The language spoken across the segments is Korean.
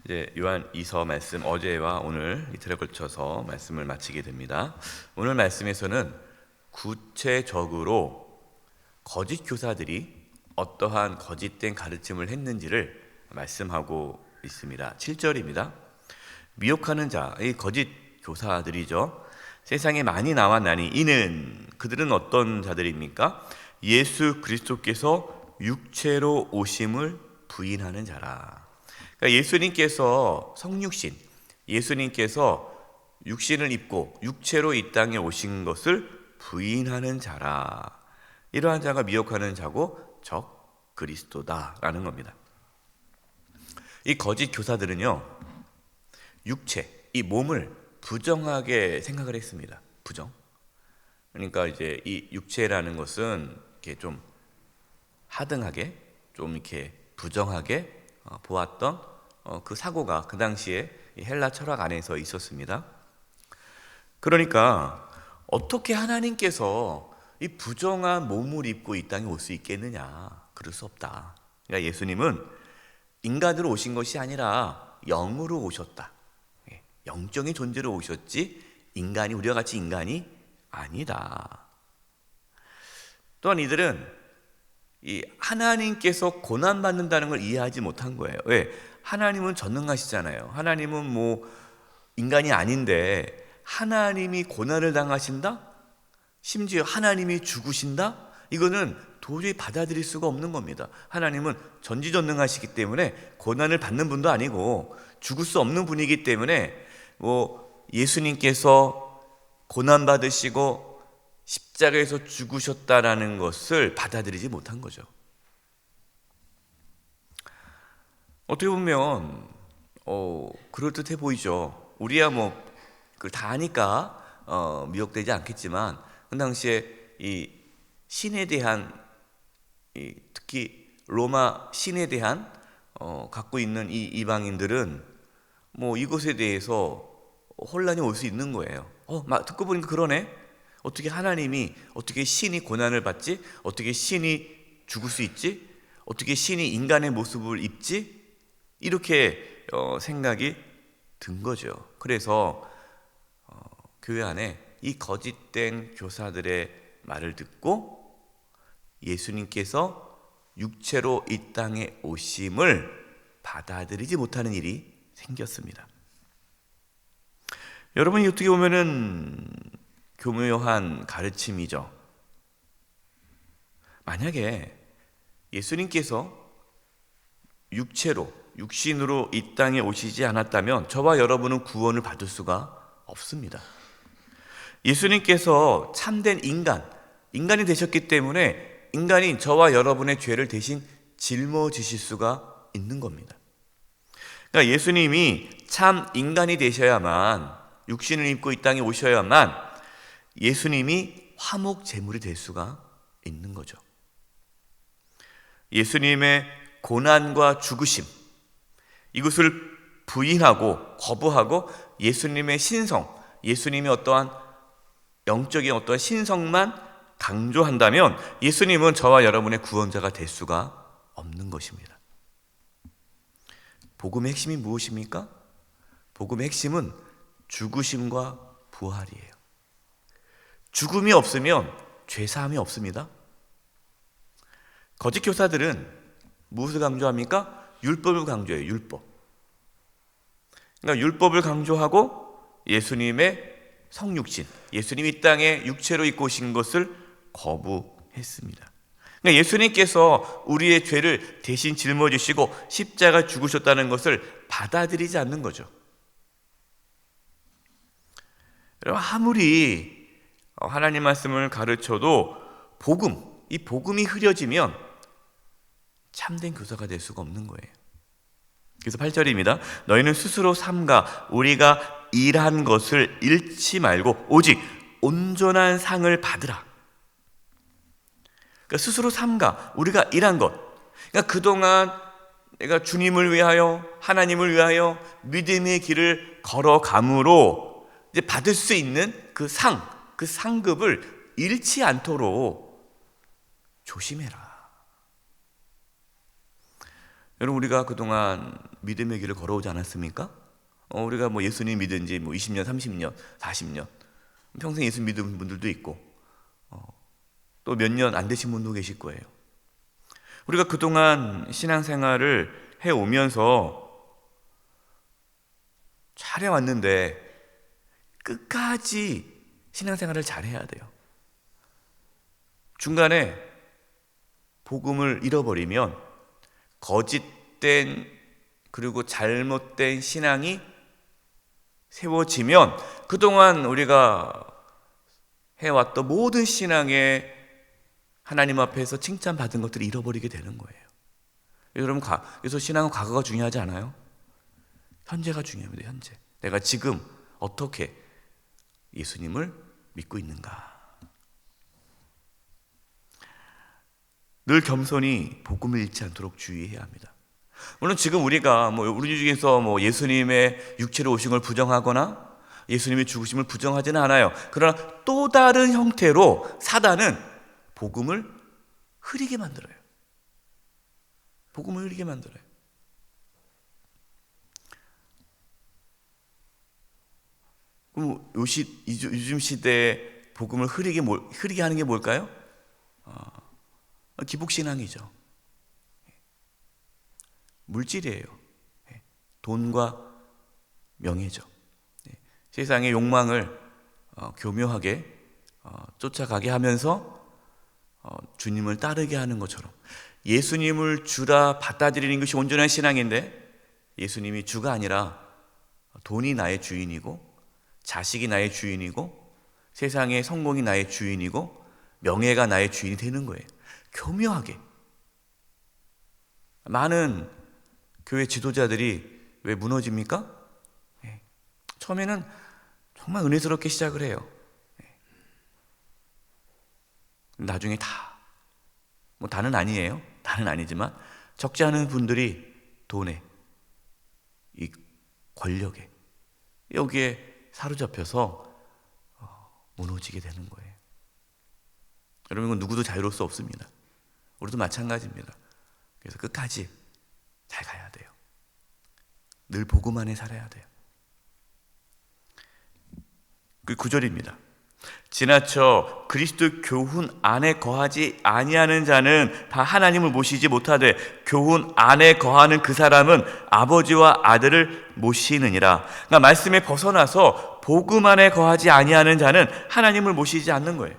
이제 요한 2서 말씀 어제와 오늘 이틀에 걸쳐서 말씀을 마치게 됩니다. 오늘 말씀에서는 구체적으로 거짓 교사들이 어떠한 거짓된 가르침을 했는지를 말씀하고 있습니다. 7절입니다. 미혹하는 자, 이 거짓 교사들이죠. 세상에 많이 나왔나니 이는 그들은 어떤 자들입니까? 예수 그리스도께서 육체로 오심을 부인하는 자라. 그러니까 예수님께서 성육신, 예수님께서 육신을 입고 육체로 이 땅에 오신 것을 부인하는 자라. 이러한 자가 미혹하는 자고 적 그리스도다라는 겁니다. 이 거짓 교사들은요, 육체, 이 몸을 부정하게 생각을 했습니다. 부정. 그러니까 이제 이 육체라는 것은 이렇게 좀 하등하게, 좀 이렇게 부정하게 보았던 그 사고가 그 당시에 헬라 철학 안에서 있었습니다. 그러니까 어떻게 하나님께서 이 부정한 몸을 입고 이 땅에 올 수 있겠느냐? 그럴 수 없다. 그러니까 예수님은 인간으로 오신 것이 아니라 영으로 오셨다. 영적인 존재로 오셨지 인간이, 우리와 같이 인간이 아니다. 또한 이들은 이 하나님께서 고난받는다는 걸 이해하지 못한 거예요. 왜? 하나님은 전능하시잖아요. 하나님은 뭐 인간이 아닌데 하나님이 고난을 당하신다? 심지어 하나님이 죽으신다? 이거는 도저히 받아들일 수가 없는 겁니다. 하나님은 전지전능하시기 때문에 고난을 받는 분도 아니고 죽을 수 없는 분이기 때문에 뭐 예수님께서 고난받으시고 십자가에서 죽으셨다라는 것을 받아들이지 못한 거죠. 어떻게 보면 그럴듯해 보이죠. 우리야 뭐 그걸 다 아니까 미혹되지 않겠지만 그 당시에 이 신에 대한 특히 로마 신에 대한 갖고 있는 이 이방인들은 뭐 이것에 대해서 혼란이 올 수 있는 거예요. 막 듣고 보니까 그러네. 어떻게 하나님이, 어떻게 신이 고난을 받지? 어떻게 신이 죽을 수 있지? 어떻게 신이 인간의 모습을 입지? 이렇게 생각이 든 거죠. 그래서 교회 안에 이 거짓된 교사들의 말을 듣고 예수님께서 육체로 이 땅에 오심을 받아들이지 못하는 일이 생겼습니다. 여러분이 어떻게 보면은 교묘한 가르침이죠. 만약에 예수님께서 육신으로 이 땅에 오시지 않았다면 저와 여러분은 구원을 받을 수가 없습니다. 예수님께서 참된 인간이 되셨기 때문에 인간이 저와 여러분의 죄를 대신 짊어지실 수가 있는 겁니다. 그러니까 예수님이 참 인간이 되셔야만, 육신을 입고 이 땅에 오셔야만 예수님이 화목 제물이 될 수가 있는 거죠. 예수님의 고난과 죽으심, 이것을 부인하고 거부하고 예수님의 신성, 예수님의 어떠한 영적인 어떠한 신성만 강조한다면 예수님은 저와 여러분의 구원자가 될 수가 없는 것입니다. 복음의 핵심이 무엇입니까? 복음의 핵심은 죽으심과 부활이에요. 죽음이 없으면 죄사함이 없습니다. 거짓 교사들은 무엇을 강조합니까? 율법을 강조해요. 율법. 그러니까 율법을 강조하고 예수님의 성육신, 예수님이 이 땅에 육체로 입고 오신 것을 거부했습니다. 그러니까 예수님께서 우리의 죄를 대신 짊어지시고 십자가 죽으셨다는 것을 받아들이지 않는 거죠. 여러분, 아무리 하나님 말씀을 가르쳐도 이 복음이 흐려지면 참된 교사가 될 수가 없는 거예요. 그래서 8절입니다. 너희는 스스로 삼가 우리가 일한 것을 잃지 말고 오직 온전한 상을 받으라. 그러니까 스스로 삼가 우리가 일한 것. 그러니까 그동안 내가 주님을 위하여, 하나님을 위하여 믿음의 길을 걸어감으로 이제 받을 수 있는 그 상급을 잃지 않도록 조심해라. 여러분, 우리가 그동안 믿음의 길을 걸어오지 않았습니까? 우리가 뭐 예수님 믿은 지 뭐 20년, 30년, 40년 평생 예수 믿은 분들도 있고 또 몇 년 안 되신 분도 계실 거예요. 우리가 그동안 신앙생활을 해오면서 잘해왔는데 끝까지 신앙생활을 잘해야 돼요. 중간에 복음을 잃어버리면 거짓된 그리고 잘못된 신앙이 세워지면 그동안 우리가 해왔던 모든 신앙에 하나님 앞에서 칭찬받은 것들을 잃어버리게 되는 거예요. 여러분, 그래서 신앙은 과거가 중요하지 않아요? 현재가 중요합니다. 현재. 내가 지금 어떻게 예수님을 믿고 있는가? 늘 겸손히 복음을 잃지 않도록 주의해야 합니다. 물론 지금 우리가 우리 중에서 예수님의 육체로 오신 걸 부정하거나 예수님의 죽으심을 부정하지는 않아요. 그러나 또 다른 형태로 사단은 복음을 흐리게 만들어요. 복음을 흐리게 만들어요. 그럼 요즘 시대에 복음을 흐리게 하는 게 뭘까요? 기복신앙이죠. 물질이에요. 돈과 명예죠. 세상의 욕망을 교묘하게 쫓아가게 하면서 주님을 따르게 하는 것처럼 예수님을 주라 받아들이는 것이 온전한 신앙인데 예수님이 주가 아니라 돈이 나의 주인이고 자식이 나의 주인이고 세상의 성공이 나의 주인이고 명예가 나의 주인이 되는 거예요. 교묘하게. 많은 교회 지도자들이 왜 무너집니까? 처음에는 정말 은혜스럽게 시작을 해요. 나중에 다는 아니에요. 다는 아니지만 적지 않은 분들이 돈에, 이 권력에 여기에 사로잡혀서 무너지게 되는 거예요. 여러분, 이건 누구도 자유로울 수 없습니다. 우리도 마찬가지입니다. 그래서 끝까지 잘 가야 돼요. 늘 복음 안에 살아야 돼요. 그 9절입니다. 지나쳐 그리스도 교훈 안에 거하지 아니하는 자는 다 하나님을 모시지 못하되 교훈 안에 거하는 그 사람은 아버지와 아들을 모시느니라. 그러니까 말씀에 벗어나서 복음 안에 거하지 아니하는 자는 하나님을 모시지 않는 거예요.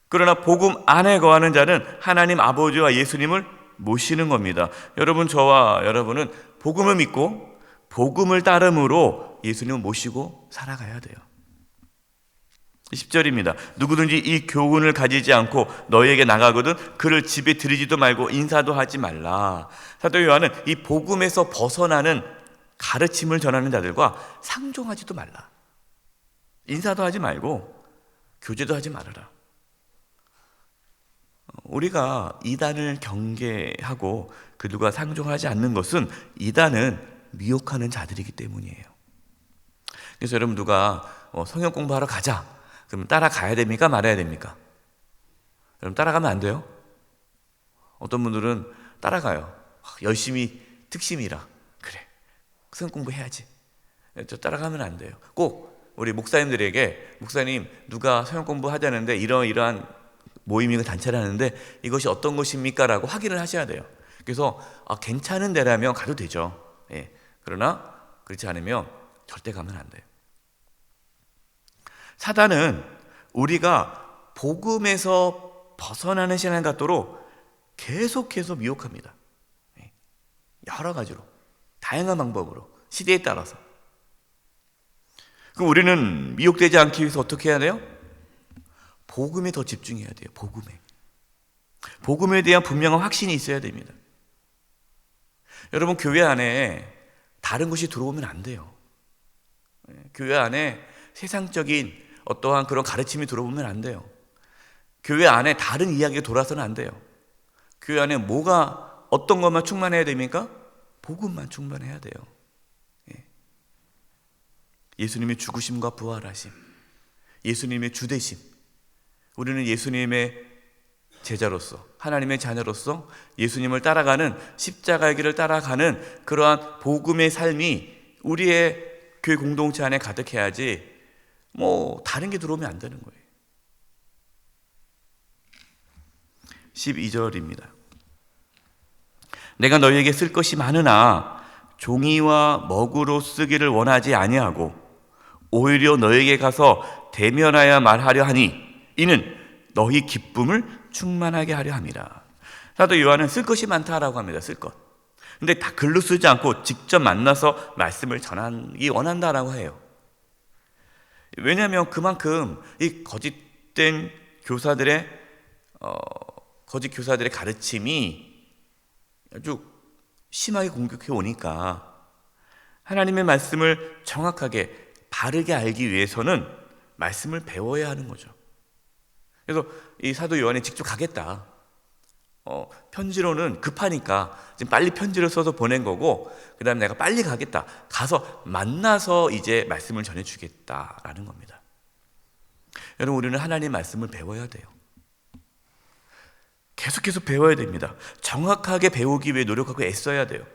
그러나 복음 안에 거하는 자는 하나님 아버지와 예수님을 모시는 겁니다. 여러분, 저와 여러분은 복음을 믿고 복음을 따름으로 예수님을 모시고 살아가야 돼요. 10절입니다. 누구든지 이 교훈을 가지지 않고 너희에게 나가거든 그를 집에 들이지도 말고 인사도 하지 말라. 사도 요한은 이 복음에서 벗어나는 가르침을 전하는 자들과 상종하지도 말라. 인사도 하지 말고 교제도 하지 말아라. 우리가 이단을 경계하고 그들과 상종하지 않는 것은 이단은 미혹하는 자들이기 때문이에요. 그래서 여러분, 누가 성경 공부하러 가자 그러면 따라가야 됩니까? 말아야 됩니까? 여러분, 따라가면 안 돼요. 어떤 분들은 따라가요. 열심히 특심이라. 그래, 성경 공부해야지. 저 따라가면 안 돼요. 꼭 우리 목사님들에게 목사님, 누가 성경 공부하자는데 이러이러한 모임이고 단체를 하는데 이것이 어떤 것입니까? 라고 확인을 하셔야 돼요. 그래서 괜찮은 데라면 가도 되죠. 그러나 그렇지 않으면 절대 가면 안 돼요. 사단은 우리가 복음에서 벗어나는 신앙 갖도록 계속해서 미혹합니다. 여러 가지로, 다양한 방법으로, 시대에 따라서. 그럼 우리는 미혹되지 않기 위해서 어떻게 해야 돼요? 복음에 더 집중해야 돼요. 복음에 대한 분명한 확신이 있어야 됩니다. 여러분, 교회 안에 다른 것이 들어오면 안 돼요. 교회 안에 세상적인 어떠한 그런 가르침이 들어오면 안 돼요. 교회 안에 다른 이야기가 돌아서는 안 돼요. 교회 안에 어떤 것만 충만해야 됩니까? 복음만 충만해야 돼요. 예수님의 죽으심과 부활하심, 예수님의 주되심, 우리는 예수님의 제자로서, 하나님의 자녀로서 예수님을 따라가는, 십자가의 길을 따라가는 그러한 복음의 삶이 우리의 교회 공동체 안에 가득해야지 다른 게 들어오면 안 되는 거예요. 12절입니다. 내가 너희에게 쓸 것이 많으나 종이와 먹으로 쓰기를 원하지 아니하고 오히려 너희에게 가서 대면하여 말하려 하니 이는 너희 기쁨을 충만하게 하려 함이라. 사도 요한은 쓸 것이 많다라고 합니다. 쓸 것. 근데 다 글로 쓰지 않고 직접 만나서 말씀을 전하기 원한다라고 해요. 왜냐하면 그만큼 이 거짓된 교사들의 거짓 교사들의 가르침이 아주 심하게 공격해 오니까 하나님의 말씀을 정확하게 바르게 알기 위해서는 말씀을 배워야 하는 거죠. 그래서 이 사도 요한이 직접 가겠다. 편지로는 급하니까 지금 빨리 편지를 써서 보낸 거고, 그 다음에 내가 빨리 가겠다. 가서 만나서 이제 말씀을 전해주겠다라는 겁니다. 여러분, 우리는 하나님 말씀을 배워야 돼요. 계속해서 배워야 됩니다. 정확하게 배우기 위해 노력하고 애써야 돼요.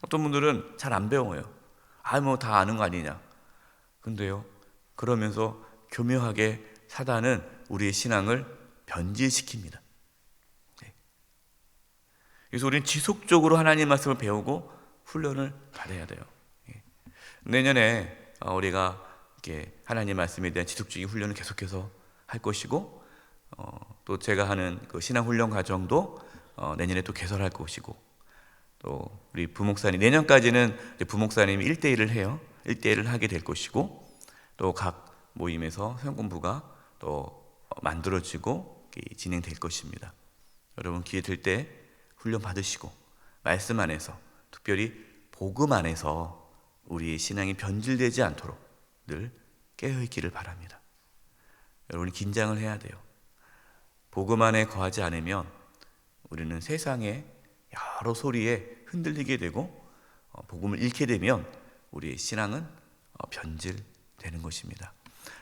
어떤 분들은 잘 안 배워요. 다 아는 거 아니냐. 근데요, 그러면서 교묘하게 사단은 우리의 신앙을 변질시킵니다. 그래서 우리는 지속적으로 하나님 말씀을 배우고 훈련을 받아야 돼요. 내년에 우리가 이렇게 하나님 말씀에 대한 지속적인 훈련을 계속해서 할 것이고, 또 제가 하는 그 신앙 훈련 과정도 내년에 또 개설할 것이고, 또 우리 부목사님 내년까지는 부목사님이 1대1을 해요. 1대1을 하게 될 것이고, 또 각 모임에서 수양공부가 또 만들어지고 진행될 것입니다. 여러분 기회 될 때 훈련 받으시고 말씀 안에서, 특별히 복음 안에서 우리의 신앙이 변질되지 않도록 늘 깨어있기를 바랍니다. 여러분이 긴장을 해야 돼요. 복음 안에 거하지 않으면 우리는 세상의 여러 소리에 흔들리게 되고, 복음을 잃게 되면 우리의 신앙은 변질되는 것입니다.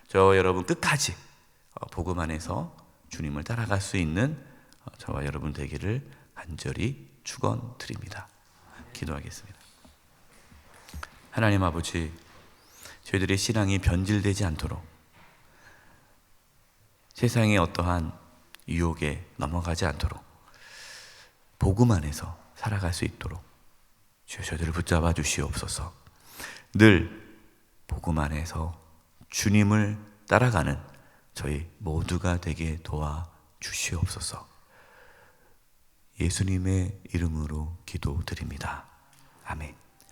저 여러분 끝까지 복음 안에서 주님을 따라갈 수 있는 저와 여러분 되기를 간절히 축원드립니다. 기도하겠습니다. 하나님 아버지, 저희들의 신앙이 변질되지 않도록, 세상의 어떠한 유혹에 넘어가지 않도록 복음 안에서 살아갈 수 있도록 주여 저희들을 붙잡아 주시옵소서. 늘 복음 안에서 주님을 따라가는 저희 모두가 되게 도와 주시옵소서. 예수님의 이름으로 기도드립니다. 아멘.